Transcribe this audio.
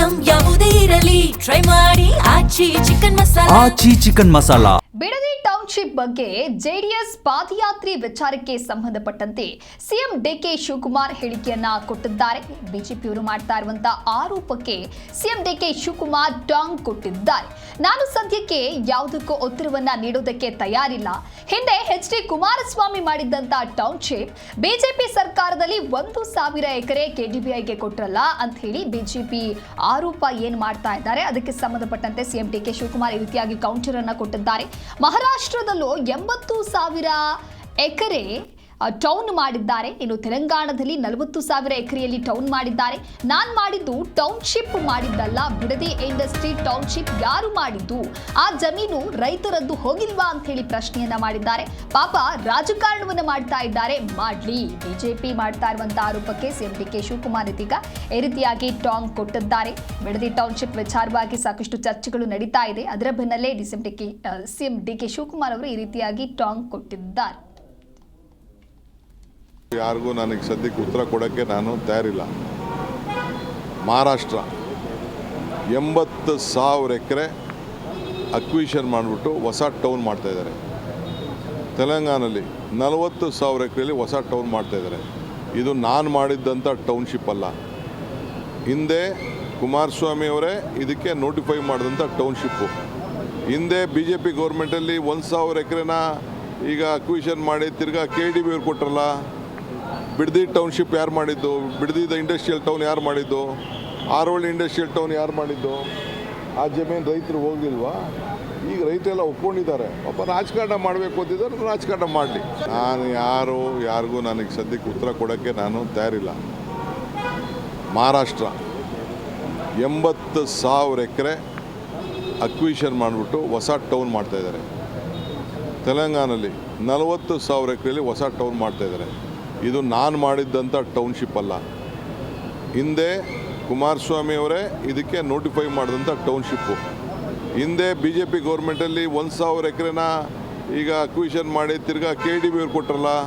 Item ಯಾವುದೇ ಇರಲಿ try ಮಾಡಿ ಆಚಿ ಚಿಕನ್ ಮಸಾಲಾ. ಬಿಡದಿ ಟೌನ್ಶಿಪ್ ಬಗ್ಗೆ ಜೆಡಿಎಸ್ ಪಾದಯಾತ್ರೆ ವಿಚಾರಕ್ಕೆ ಸಂಬಂಧಪಟ್ಟಂತೆ ಸಿಎಂ ಡಿಕೆ ಶಿವಕುಮಾರ್ ಹೇಳಿಕೆಯನ್ನ ಕೊಟ್ಟಿದ್ದಾರೆ. ಬಿಜೆಪಿಯವರು ಮಾಡ್ತಾ ಇರುವಂತಹ ಆರೋಪಕ್ಕೆ ಸಿಎಂ ಡಿಕೆ ಶಿವಕುಮಾರ್ ಟಾಂಗ್ ಕೊಟ್ಟಿದ್ದಾರೆ. ನಾನು ಸದ್ಯಕ್ಕೆ ಯಾವುದಕ್ಕೂ ಉತ್ತರವನ್ನ ನೀಡೋದಕ್ಕೆ ತಯಾರಿಲ್ಲ. ಹಿಂದೆ ಎಚ್.ಡಿ. ಕುಮಾರಸ್ವಾಮಿ ಮಾಡಿದ್ದಂತ ಟೌನ್ಶಿಪ್ ಬಿಜೆಪಿ ಸರ್ಕಾರದಲ್ಲಿ 1,000 ಎಕರೆ ಕೆಡಿಬಿಐಗೆ ಕೊಟ್ರಲ್ಲ ಅಂತ ಹೇಳಿ ಬಿಜೆಪಿ ಆರೋಪ ಏನ್ ಮಾಡ್ತಾ ಇದ್ದಾರೆ. ಅದಕ್ಕೆ ಸಂಬಂಧಪಟ್ಟಂತೆ ಸಿಎಂ ಡಿಕೆ ಶಿವಕುಮಾರ್ ಈ ರೀತಿಯಾಗಿ ಕೌಂಟರ್ ಅನ್ನ ಕೊಟ್ಟಿದ್ದಾರೆ. ಮಹಾರಾಷ್ಟ್ರದಲ್ಲೂ 80,000 ಎಕರೆ ಟೌನ್ ಮಾಡಿದ್ದಾರೆ. ಇನ್ನು ತೆಲಂಗಾಣದಲ್ಲಿ 40,000 ಎಕರೆಯಲ್ಲಿ ಟೌನ್ ಮಾಡಿದ್ದಾರೆ. ನಾನು ಮಾಡಿದ್ದು ಟೌನ್ಶಿಪ್ ಮಾಡಿದ್ದಲ್ಲ, ಬಿಡದಿ ಇಂಡಸ್ಟ್ರಿ ಟೌನ್ಶಿಪ್ ಯಾರು ಮಾಡಿದ್ದು? ಆ ಜಮೀನು ರೈತರದ್ದು ಹೋಗಿಲ್ವಾ ಅಂತ ಹೇಳಿ ಪ್ರಶ್ನೆಯನ್ನ ಮಾಡಿದ್ದಾರೆ. ಪಾಪ ರಾಜಕಾರಣವನ್ನ ಮಾಡ್ತಾ ಇದ್ದಾರೆ, ಮಾಡ್ಲಿ. ಬಿಜೆಪಿ ಮಾಡ್ತಾ ಇರುವಂತಹ ಆರೋಪಕ್ಕೆ ಸಿಎಂ ಡಿಕೆ ಶಿವಕುಮಾರ್ ಇದೀಗ ಈ ರೀತಿಯಾಗಿ ಟಾಂಗ್ ಕೊಟ್ಟಿದ್ದಾರೆ. ಬಿಡದಿ ಟೌನ್ಶಿಪ್ ವಿಚಾರವಾಗಿ ಸಾಕಷ್ಟು ಚರ್ಚೆಗಳು ನಡೀತಾ ಇದೆ. ಅದರ ಬೆನ್ನಲ್ಲೇ ಸಿಎಂ ಡಿಕೆ ಶಿವಕುಮಾರ್ ಅವರು ಈ ರೀತಿಯಾಗಿ ಟಾಂಗ್ ಕೊಟ್ಟಿದ್ದಾರೆ. ಯಾರಿಗೂ ನನಗೆ ಸದ್ಯಕ್ಕೆ ಉತ್ತರ ಕೊಡೋಕ್ಕೆ ನಾನು ತಯಾರಿಲ್ಲ. ಮಹಾರಾಷ್ಟ್ರ 80,000 ಎಕರೆ ಅಕ್ವಿಷನ್ ಮಾಡಿಬಿಟ್ಟು ಹೊಸ ಟೌನ್ ಮಾಡ್ತಾಯಿದ್ದಾರೆ. ತೆಲಂಗಾಣದಲ್ಲಿ 40,000 ಎಕರೆಯಲ್ಲಿ ಹೊಸ ಟೌನ್ ಮಾಡ್ತಾಯಿದ್ದಾರೆ. ಇದು ನಾನು ಮಾಡಿದ್ದಂಥ ಟೌನ್ಶಿಪ್ ಅಲ್ಲ. ಹಿಂದೆ ಕುಮಾರಸ್ವಾಮಿ ಅವರೇ ಇದಕ್ಕೆ ನೋಟಿಫೈ ಮಾಡಿದಂಥ ಟೌನ್ಶಿಪ್ಪು. ಹಿಂದೆ BJP ಗೌರ್ಮೆಂಟಲ್ಲಿ 1,000 ಎಕರೆನ ಈಗ ಅಕ್ವಿಷನ್ ಮಾಡಿ ತಿರ್ಗಾ KDB ಅವ್ರು ಕೊಟ್ರಲ್ಲ. ಬಿಡದಿ ಟೌನ್ಶಿಪ್ ಯಾರು ಮಾಡಿದ್ದು? ಬಿಡದಿದ ಇಂಡಸ್ಟ್ರಿಯಲ್ ಟೌನ್ ಯಾರು ಮಾಡಿದ್ದು? ಆರೋಳಿ ಇಂಡಸ್ಟ್ರಿಯಲ್ ಟೌನ್ ಯಾರು ಮಾಡಿದ್ದು? ಆ ಜಮೀನು ರೈತರು ಹೋಗಿಲ್ವಾ? ಈಗ ರೈತರೆಲ್ಲ ಒಪ್ಕೊಂಡಿದ್ದಾರೆ. ಒಬ್ಬ ರಾಜಕಾರಣ ಮಾಡಬೇಕು ಅಂತಿದ್ದಾರೆ, ರಾಜಕಾರಣ ಮಾಡಲಿ. ನಾನು ಯಾರಿಗೂ ನನಗೆ ಸದ್ಯಕ್ಕೆ ಉತ್ತರ ಕೊಡೋಕ್ಕೆ ನಾನು ತಯಾರಿಲ್ಲ. ಮಹಾರಾಷ್ಟ್ರ 80,000 ಎಕರೆ ಅಕ್ವಿಷನ್ ಮಾಡಿಬಿಟ್ಟು ಹೊಸ ಟೌನ್ ಮಾಡ್ತಾಯಿದ್ದಾರೆ. ತೆಲಂಗಾಣದಲ್ಲಿ 40,000 ಎಕರೆಯಲ್ಲಿ ಹೊಸ ಟೌನ್ ಮಾಡ್ತಾಯಿದ್ದಾರೆ. ಇದು ನಾನು ಮಾಡಿದ್ದಂಥ ಟೌನ್ಶಿಪ್ ಅಲ್ಲ. ಹಿಂದೆ ಕುಮಾರಸ್ವಾಮಿ ಅವರೇ ಇದಕ್ಕೆ ನೋಟಿಫೈ ಮಾಡಿದಂಥ ಟೌನ್ಶಿಪ್ಪು. ಹಿಂದೆ BJP ಗೌರ್ಮೆಂಟಲ್ಲಿ 1,000 ಎಕರೆನ ಈಗ ಅಕ್ವಿಷನ್ ಮಾಡಿ ತಿರ್ಗಾ KDB ಅವ್ರು ಕೊಟ್ರಲ್ಲ.